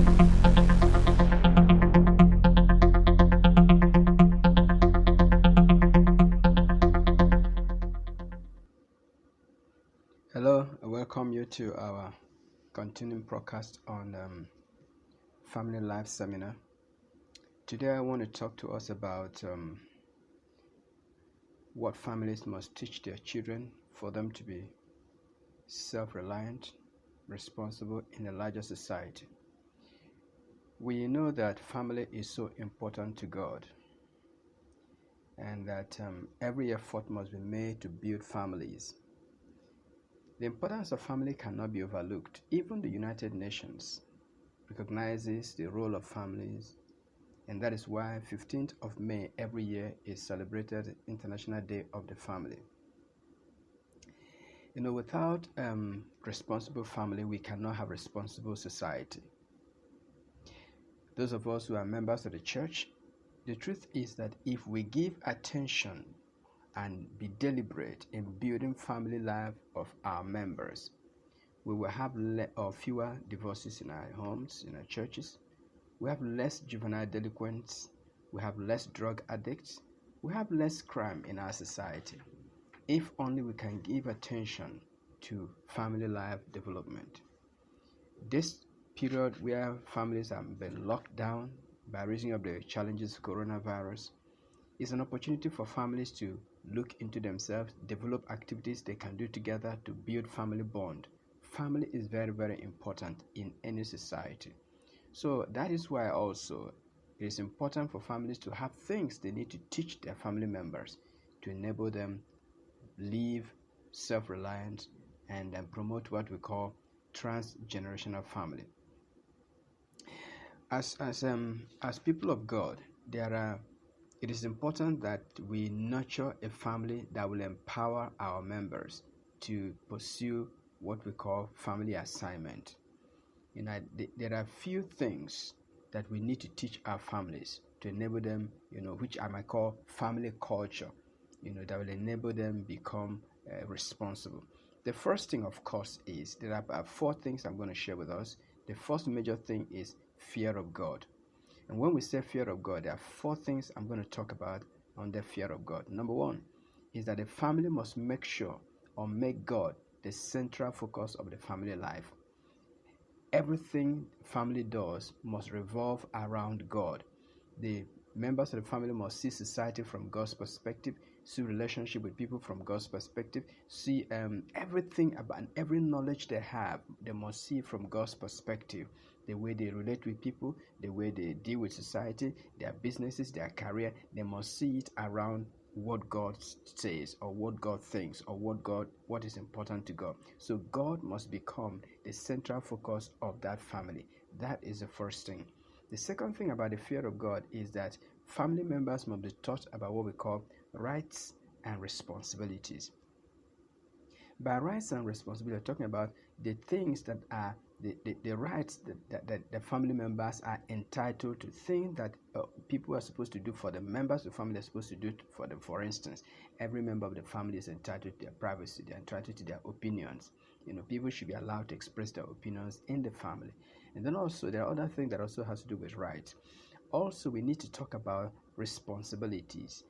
Hello, I welcome you to our continuing broadcast on Family Life Seminar. Today I want to talk to us about what families must teach their children for them to be self-reliant, responsible in a larger society. We know that family is so important to God, and that every effort must be made to build families. The importance of family cannot be overlooked. Even the United Nations recognizes the role of families, and that is why 15th of May every year is celebrated International Day of the Family. Without responsible family, we cannot have responsible society. Those of us who are members of the church, the truth is that if we give attention and be deliberate in building family life of our members, we will have fewer divorces in our homes, in our churches. We have less juvenile delinquents, we have less drug addicts, we have less crime in our society, if only we can give attention to family life development. This period where families have been locked down by reason of the challenges of coronavirus is an opportunity for families to look into themselves, develop activities they can do together to build family bond. Family is very, very important in any society. So that is why also it is important for families to have things they need to teach their family members to enable them live self-reliant and promote what we call transgenerational family. As people of God, it is important that we nurture a family that will empower our members to pursue what we call family assignment. There are few things that we need to teach our families to enable them, which I might call family culture, that will enable them become responsible. The first thing, of course, is there are about 4 things I'm going to share with us. The first major thing is fear of God. And when we say fear of God, there are 4 things I'm going to talk about on the fear of God. Number 1 is that the family must make sure or make God the central focus of the family life. Everything family does must revolve around God. The members of the family must see society from God's perspective, see relationship with people from God's perspective, see everything about every knowledge they have, they must see from God's perspective. The way they relate with people, the way they deal with society, their businesses, their career, they must see it around what God says or what God thinks or what is important to God. So God must become the central focus of that family. That is the first thing. The second thing about the fear of God is that family members must be taught about what we call rights and responsibilities. By rights and responsibilities, we're talking about the things that are the rights that the family members are entitled to, things that people are supposed to do for the members of the family are supposed to do for them. For instance, every member of the family is entitled to their privacy, they're entitled to their opinions. People should be allowed to express their opinions in the family. And then also there are other things that also has to do with rights. Also, we need to talk about responsibilities.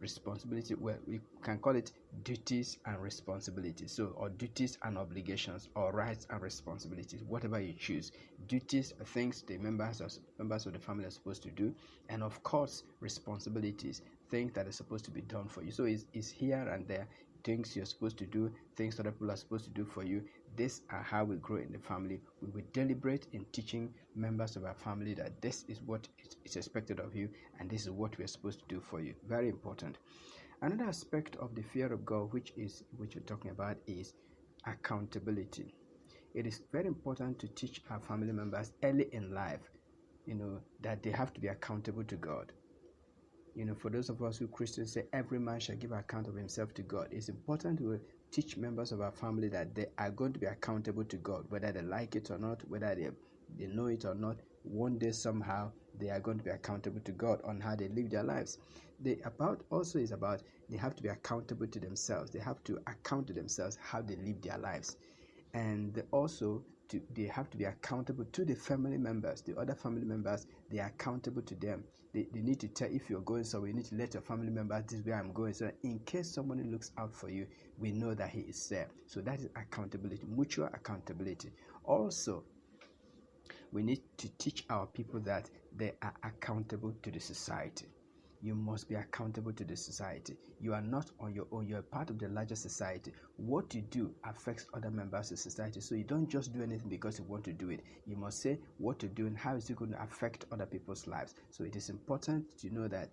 Responsibility, well, we can call it duties and responsibilities, or duties and obligations, or rights and responsibilities, whatever you choose. Duties are things the members of the family are supposed to do, and of course responsibilities, things that are supposed to be done for you. So it's here and there, things you're supposed to do, things other people are supposed to do for you. These are how we grow in the family. We will deliberate in teaching members of our family that this is what is expected of you, and this is what we are supposed to do for you. Very important. Another aspect of the fear of God, which we're talking about, is accountability. It is very important to teach our family members early in life, that they have to be accountable to God. For those of us who Christians say every man shall give account of himself to God, it's important to teach members of our family that they are going to be accountable to God, whether they like it or not, whether they know it or not. One day somehow they are going to be accountable to God on how they live their lives. They have to be accountable to themselves. They have to account to themselves how they live their lives. And also they have to be accountable to the family members, the other family members. They are accountable to them. They need to tell, if you're going somewhere, you need to let your family members, this is where I'm going, so that in case somebody looks out for you, we know that he is there. So that is accountability, mutual accountability. Also, we need to teach our people that they are accountable to the society. You must be accountable to the society. You are not on your own. You are part of the larger society. What you do affects other members of society. So you don't just do anything because you want to do it. You must say what to do and how is it going to affect other people's lives. So it is important to know that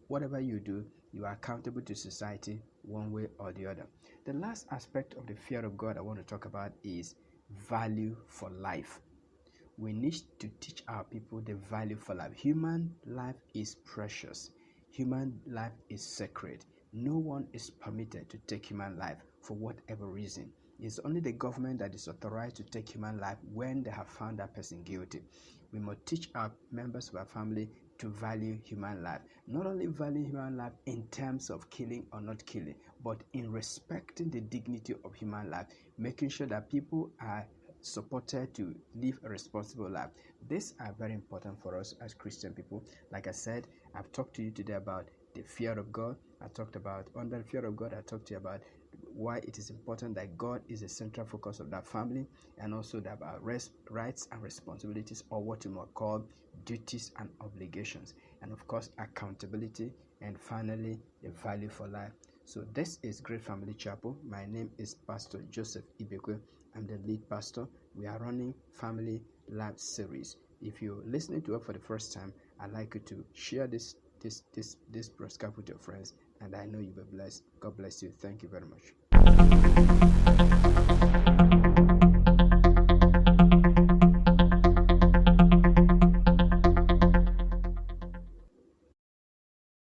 whatever you do, you are accountable to society one way or the other. The last aspect of the fear of God I want to talk about is value for life. We need to teach our people the value for life. Human life is precious. Human life is sacred. No one is permitted to take human life for whatever reason. It's only the government that is authorized to take human life when they have found that person guilty. We must teach our members of our family to value human life. Not only value human life in terms of killing or not killing, but in respecting the dignity of human life, making sure that people are supported to live a responsible life. These are very important for us as Christian people. Like I said, I've talked to you today about the fear of God. I talked about, under the fear of God, I talked to you about why it is important that God is the central focus of that family, and also about rights and responsibilities, or what you might call duties and obligations, and of course accountability, and finally the value for life. So this is Great Family Chapel. My name is Pastor Joseph Ibekwe. I'm the lead pastor. We are running Family Life series. If you're listening to it for the first time, I'd like you to share this broadcast with your friends, and I know you'll be blessed. God bless you. Thank you very much.